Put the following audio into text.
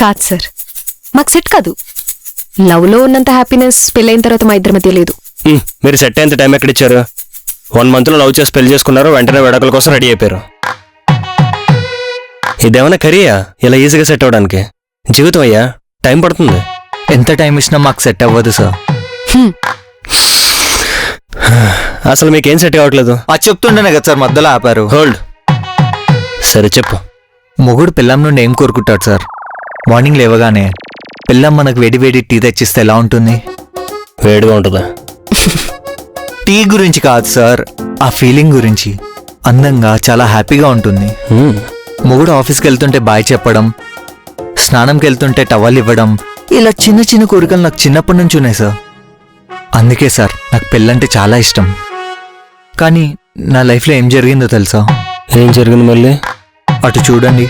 కాదు సార్, మాకు సెట్ కాదు. లవ్లో ఉన్నంత హ్యాపీనెస్ పెళ్ళైన తర్వాత మా ఇద్దరి మధ్య లేదు. మీరు సెట్ అయ్యేంత టైం ఎక్కడిచ్చారు? 1 monthలో లవ్ చేసి పెళ్లి చేసుకున్నారు, వెంటనే విడాకుల కోసం రెడీ అయిపోయారు. ఇదేమన్నా కరియా ఇలా ఈజీగా సెట్ అవ్వడానికి? జీవితం అయ్యా, టైం పడుతుంది. ఎంత టైం ఇచ్చినా మాకు సెట్ అవ్వదు సార్. అసలు మీకేం సెట్ కావట్లేదు? అది చెప్తుండేనే కదా సార్ మధ్యలో ఆపారు. హోల్డ్. సరే చెప్పు. మొగుడు పిల్లం నుండి ఏం కోరుకుంటాడు సార్? మార్నింగ్ లేవగానే పిల్లం మనకు వేడి వేడి టీ తెచ్చిస్తే ఎలా ఉంటుంది? వేడిగా ఉంటుందా? టీ గురించి కాదు సార్, ఆ ఫీలింగ్ గురించి. అందంగా చాలా హ్యాపీగా ఉంటుంది. మొగుడు ఆఫీస్కి వెళ్తుంటే బాయ్ చెప్పడం, స్నానంకి వెళ్తుంటే టవల్ ఇవ్వడం, ఇలా చిన్న చిన్న కోరికలు నాకు చిన్నప్పటి నుంచి ఉన్నాయి సార్. అందుకే సార్ నాకు పెళ్ళంటే చాలా ఇష్టం. కానీ నా లైఫ్లో ఏం జరిగిందో తెలుసా? ఏం జరిగింది మళ్ళీ? అటు చూడండి.